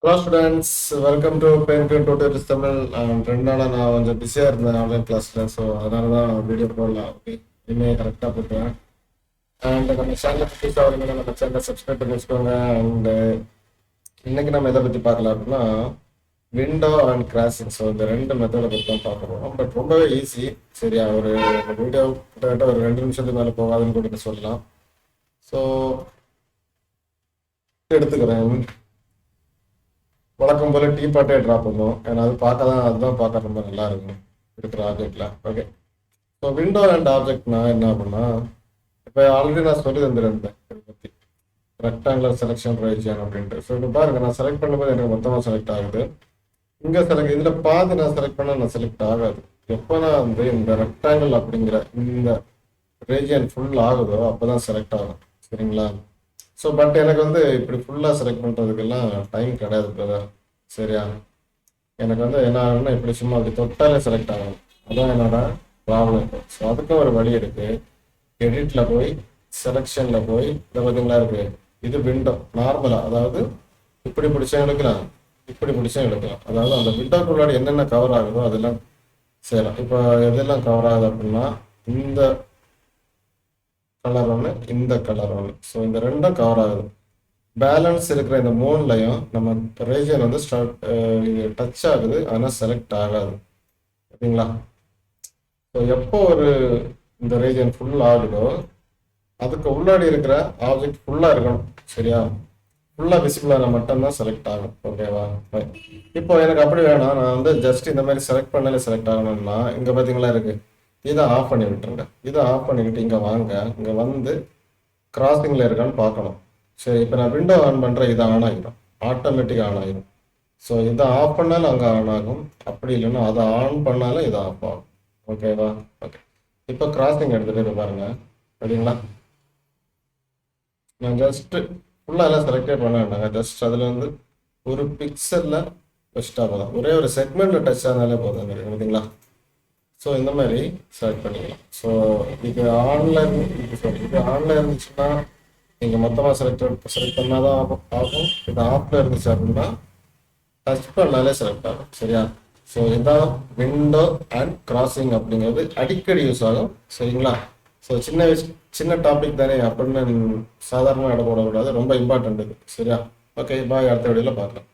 Hello students, welcome to Penkin tutors Tamil. ரெண்டு நாளாக நான் கொஞ்சம் பிஸியாக இருந்தேன் ஆன்லைன் கிளாஸில். ஸோ அதனால தான் வீடியோ போடலாம். ஓகே, இனிமேல் கரெக்டாக போட்டுருவேன். அண்ட் நம்ம சேனல் புதுசாக வரீங்கன்னா நம்ம சேனலை சப்ஸ்கிரைப் பண்ணி வச்சுக்கோங்க. அண்டு இன்னைக்கு நம்ம எதை பற்றி பார்க்கலாம் அப்படின்னா விண்டோ அண்ட் கிராசிங். ஸோ இந்த ரெண்டு மெத்தடை பற்றி தான் பார்க்க போகிறோம். பட் ரொம்பவே ஈஸி. சரியா, ஒரு வீடியோ கிட்டத்தட்ட ஒரு 2 நிமிஷத்துக்கு மேலே போகாதுன்னு கூட சொல்லலாம். ஸோ எடுத்துக்கிறேன். வழக்கம் போல டீ பாட்டே ட்ராப் பண்ணுவோம். ஏன்னா அதுதான் பார்க்க ரொம்ப நல்லா இருக்கும் இருக்கிற ஆப்ஜெக்ட்ல. ஓகே, ஸோ விண்டோ அண்ட் ஆப்ஜெக்ட்னா என்ன அப்படின்னா, இப்போ ஆல்ரெடி நான் சொல்லி தந்துருந்தேன் இதை பற்றி ரெக்டாங்குலர் செலெக்ஷன் ரீஜியன் அப்படின்ட்டு. ஸோ இப்போ பாருங்க, நான் செலக்ட் பண்ணும்போது எனக்கு மொத்தமாக செலக்ட் ஆகுது. இங்கே செலக்ட் இதில் பாதி நான் செலக்ட் பண்ணால் நான் செலக்ட் ஆகாது. எப்போ நான் வந்து இந்த ரெக்டாங்கிள் அப்படிங்கிற இந்த ரீஜியன் ஃபுல் ஆகுதோ அப்போ தான் செலக்ட் ஆகும். சரிங்களா? ஸோ பட் எனக்கு வந்து இப்படி ஃபுல்லாக செலக்ட் பண்ணுறதுக்கெல்லாம் டைம் கிடையாது பிரதர். சரியா, எனக்கு வந்து என்ன ஆகும்னா இப்படி சும்மா அப்படி தொட்டாலே செலக்ட் ஆகும். அதான் என்னோட ப்ராப்ளம். ஸோ அதுக்கும் ஒரு வழி இருக்குது. எடிட்டில் போய் செலெக்ஷனில் போய் இதை பார்த்தீங்களா இருக்குது. இது விண்டோ நார்மலாக, அதாவது இப்படி பிடிச்சா எடுக்கலாம், இப்படி பிடிச்சா எடுக்கலாம். அதாவது அந்த விண்டோக்குள்ளாடி என்னென்ன கவர் ஆகுதோ அதெல்லாம் செய்யலாம். இப்போ எதெல்லாம் கவர் ஆகுது அப்படின்னா இந்த கலர் ஒன்று, இந்த கலர் ஒன்று. ஸோ இந்த ரெண்டும் கவர் ஆகுது. பேலன்ஸ் இருக்கிற இந்த மூணுலையும் நம்ம ரீஜியன் வந்து இது டச் ஆகுது, ஆனால் செலக்ட் ஆகாது. ஓகேங்களா? ஸோ எப்போ ஒரு இந்த ரீஜியன் ஃபுல் ஆகுதோ அதுக்கு உள்ளாடி இருக்கிற ஆப்ஜெக்ட் ஃபுல்லாக இருக்கணும். சரியா, ஃபுல்லாக விசிபிளான மட்டும்தான் செலக்ட் ஆகும். ஓகேவா? இப்போ எனக்கு அப்படி வேணாம், நான் வந்து ஜஸ்ட் இந்த மாதிரி செலக்ட் பண்ணாலே செலக்ட் ஆகணும்னா இங்கே பார்த்தீங்களா இருக்குது, இதை ஆஃப் பண்ணி விட்டுருங்க. இதை ஆஃப் பண்ணிக்கிட்டு இங்கே வாங்க, இங்கே வந்து கிராசிங்கில் இருக்கான்னு பார்க்கணும். சரி, இப்போ நான் விண்டோ ஆன் பண்ணுறேன், இது ஆன் ஆகிடும், ஆட்டோமேட்டிக்காக ஆன் ஆகிடும். ஸோ இதை ஆஃப் பண்ணாலும் அங்கே ஆன் ஆகும், அப்படி இல்லைன்னா அதை ஆன் பண்ணாலும் இதை ஆஃப் ஆகும். ஓகேவா? ஓகே, இப்போ கிராசிங் எடுத்துகிட்டு பாருங்க. சரிங்களா? நான் ஜஸ்ட்டு ஃபுல்லாக எல்லாம் செலக்டே பண்ண வேண்டாங்க. ஜஸ்ட் அதில் வந்து ஒரு பிக்சலில் வச்சுட்டா போதும், ஒரே ஒரு செக்மெண்ட்டில் டச் ஆனாலே போதும். பார்த்தீங்களா? ஸோ இந்த மாதிரி செலக்ட் பண்ணிக்கலாம். ஸோ இது ஆன்லைன் இருந்துச்சுன்னா நீங்கள் மொத்தமாக செலக்ட் பண்ணால் தான் ஆகும். இது ஆஃபில் இருந்துச்சு அப்படின்னா டச் பண்ணாலே செலக்ட் ஆகும். சரியா? ஸோ இதுதான் விண்டோ அண்ட் கிராசிங் அப்படிங்கிறது அடிக்கடி யூஸ் ஆகும். சரிங்களா? ஸோ சின்ன டாபிக் தானே அப்படின்னு சாதாரணமாக இட போடக்கூடாது, ரொம்ப இம்பார்ட்டன்ட் இது. சரியா? ஓகே, பாய். அடுத்த வீடியோவில் பார்க்கலாம்.